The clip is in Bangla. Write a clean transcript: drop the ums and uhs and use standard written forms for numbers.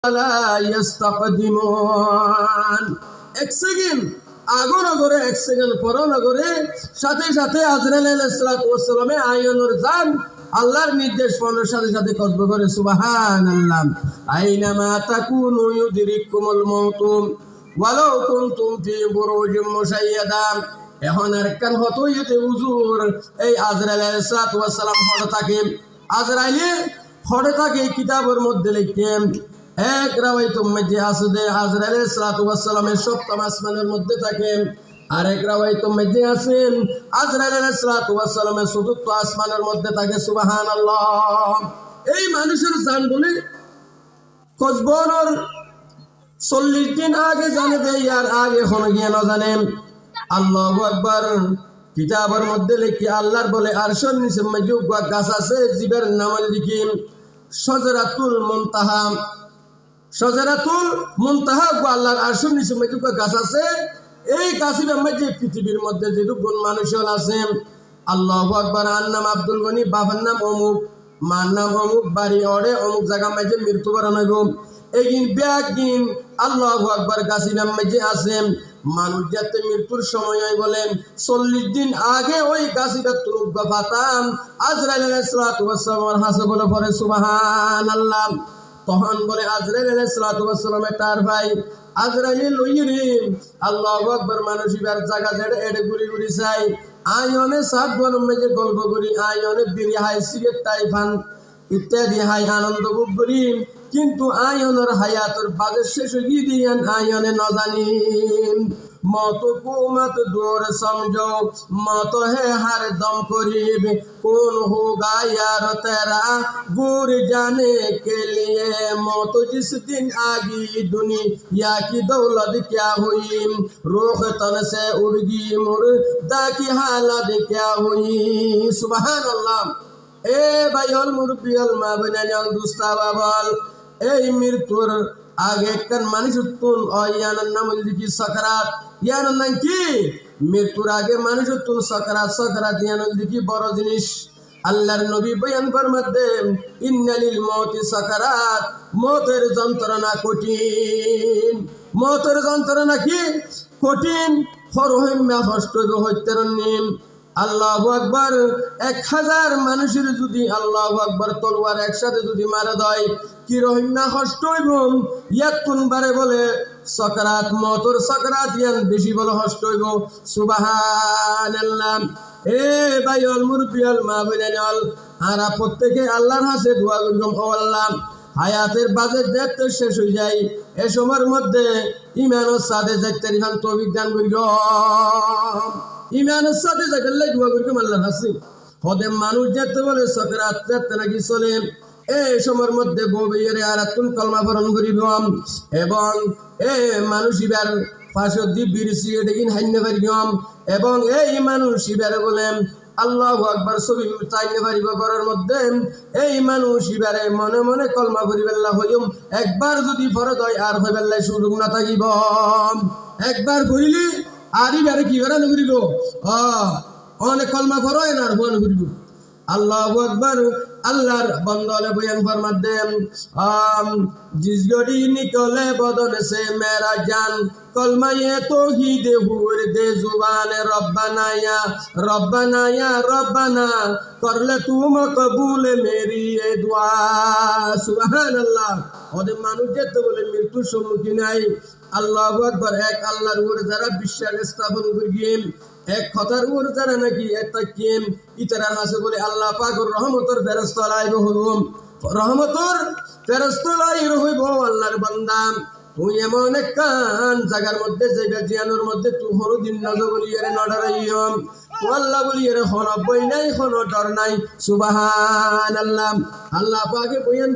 এক সেকেন্ড আগো নগরে এক সেকেন্ড পর নগরে সাথে সাথে আজরাইল আলাইহিস সালামে আয়নের জান আল্লাহর নির্দেশ পাওয়ার সাথে সাথে কসব করে সুবহানাল্লাহ। আইনামা তাকুনু ইউদরিকুমুল মাউত ওয়ালাউ কুনতুম ফি বুরুজিম মুশাইয়াদা। এখন আর কান হতো ইতে হুজুর এই আজরাইল আলাইহিস সালাম হঠাৎ থাকে আজরাইলে হঠাৎ থাকে কিতাবের মধ্যে লিখেন এক রাওয়ায়াতের মধ্যে আছে যে আজরাইল আলাইহিস সালামের সপ্তম আসমানের মধ্যে থাকেন, আর এক রাওয়ায়াতের মধ্যে আছে আজরাইল আলাইহিস সালামের চতুর্থ আসমানের মধ্যে থাকে। সুবহানাল্লাহ। এই মানুষের জান বলে কসবর 40 দিন আগে জানে দেয় আর আগে কোনো গিয়ে না জানেন। আল্লাহু আকবার। কিতাবের মধ্যে লিখি আল্লাহর বলে আরশের নিচে মজুব গাছ আছে জিবের নাম লিখি শাজারাতুল মুনতাহা। শাজারাতুল মুনতাহা আল্লাহর আরশের নিচে মজুব গাছ আছে। এই গাছের মধ্যে পৃথিবীর মধ্যে যে গুণ মানুষ আছে। আল্লাহু আকবার। আর নাম আব্দুল গনি, বাবার নাম অমুক, মার নাম অমুক, বাড়ি অড়ে অমুক জায়গা মাঝে মৃত্যুবরণ হইব। এইদিন ব্যাগদিন আল্লাহু আকবার গাছের মধ্যে আছে। মানুষ যাতে মৃত্যুর সময় হয় বলেন 40 দিন আগে ওই গাছিটা তুরুক পাতাম আজরাইল আলাইহিস সালামের হাসে বলে পড়ে সুবহানাল্লাহ। তখন বলে আজরাইল আলাইহিস সালামের তার ভাই আজরাইল লইরে আল্লাহু আকবার। মানুষ এবার জায়গা ছেড়ে এড়ে ঘুরি ঘুরি চাই আয়নে সাত বলম যে গল্প করি আয়নে বিড়ি হাই সিগারেট টাইফান ইত্যাদি হাই আনন্দ ভোগ করি, কিন্তু আয়নের হায়াতর বাজে শেষ হয়ে দিয়েন আয়নে ন জানি। মত কুমত দূর সমঝো মত হে হর দম করিব কোন হোগা यार तेरा गुर जाने के लिए मौत जिस दिन आगी दुनिया की दौलत क्या हुई रूह तन से उड़गी मुर्दा की हालत क्या हुई। सुभान अल्लाह। এ ভাইল মুরব্বিয়াল মা বোনাল দুস্তা বাবাল এই মৃত্যুর আগে কান মানুষ তুন ইয়ানার নাম লিখি সাকরাত। ইয়ানার নাম কি? মৃত্যুর আগে মানুষ তুন সাকরাত। সাকরাত ইয়ানার লিখি বড় জিনিস। আল্লাহর নবী বয়ান ফরমাতেন ইন্নালিল মৌতি সাকরাত। মৌতের যন্ত্রণা কঠিন। মৌতের যন্ত্রণা কি কঠিন? হরহিম্যা কষ্ট হইতের নিম। আল্লাহু আকবার। 1000 মানুষের যদি আল্লাহু আকবার তলোয়ার একসাথে যদি মারা দেয় কি রহিমা কষ্ট হইব। ইয়াতুন বারে বলে সাকরাত মওতর সাকরাত ইয়ান বেশি বলে কষ্ট হইব। সুবহানাল্লাহ। এ ভাইল মুরব্বিয়াল মা বোনাল আর প্রত্যেকে আল্লাহর কাছে দোয়া করগম ও আল্লাহ হায়াতের বাজেট দেখতে শেষ হয়ে যায় এ সময়ের মধ্যে ঈমানের সাথে যাইতে রিহান তৌফিক দান করিগম। ইমানের সাথে যাকে দোয়া করি আল্লাহর কাছে হদে মানুষ যেতে বলে সাকরাত যেতে নাকি চলে এই সময়ের মধ্যে বউয়েরে আর তুন কলমা পড়ন করিব এবং এই মানুষ ইবার পাশে দিবির সিয়ে দেখিন হাইনে পারিব এবং এই মানুষ ইবারে বলেন আল্লাহু আকবার ছবি চাইতে পারিব ঘরের মধ্যে। এই মানুষ ইবারে মনে মনে কলমা পড়িবেল্লা হইম একবার যদি ফরজ হয় আর হইবেল্লাই সুযোগ না থাকিব। একবার পড়িলি আর ইবারে কি করে নগরিব অনেক কলমা পড়ায় না আর বন করিব। আল্লাহু আকবার। আল্লাহর বন্দলে বয়ান ফরমাতেন जिस घड़ी निकले बदन से मेरा जान कलमा ये तौहीद हुर दे जुबान रब्बाना या रब्बाना कर ले तू मकबूल मेरी ये दुआ। सुबहानाल्लाह। ওদের মানুষ যেতে বলে মৃত্যুর সম্মুখীন নাই। আল্লাহু আকবার। এক আল্লাহর উপরে যারা বিশ্বাস স্থাপন করিয়েন এক কথার উপরে যারা নাকি একটা কেম ইতারা আছে বলে আল্লাহ পাকের রহমতের ফেরেশতা লাইব হইব। রহমতের ফেরেশতা লাইব হইব আল্লাহর বান্দা তুই এমন এক কান জায়গার মধ্যে যাইবা জিয়ানোর মধ্যে তুই হরদিন নজর বলিয়ে নডরাইও তো আল্লাহ বলিয়ে হন বই নাই হন ডর নাই। সুবহানাল্লাহ। আল্লাহ পাকে বয়ান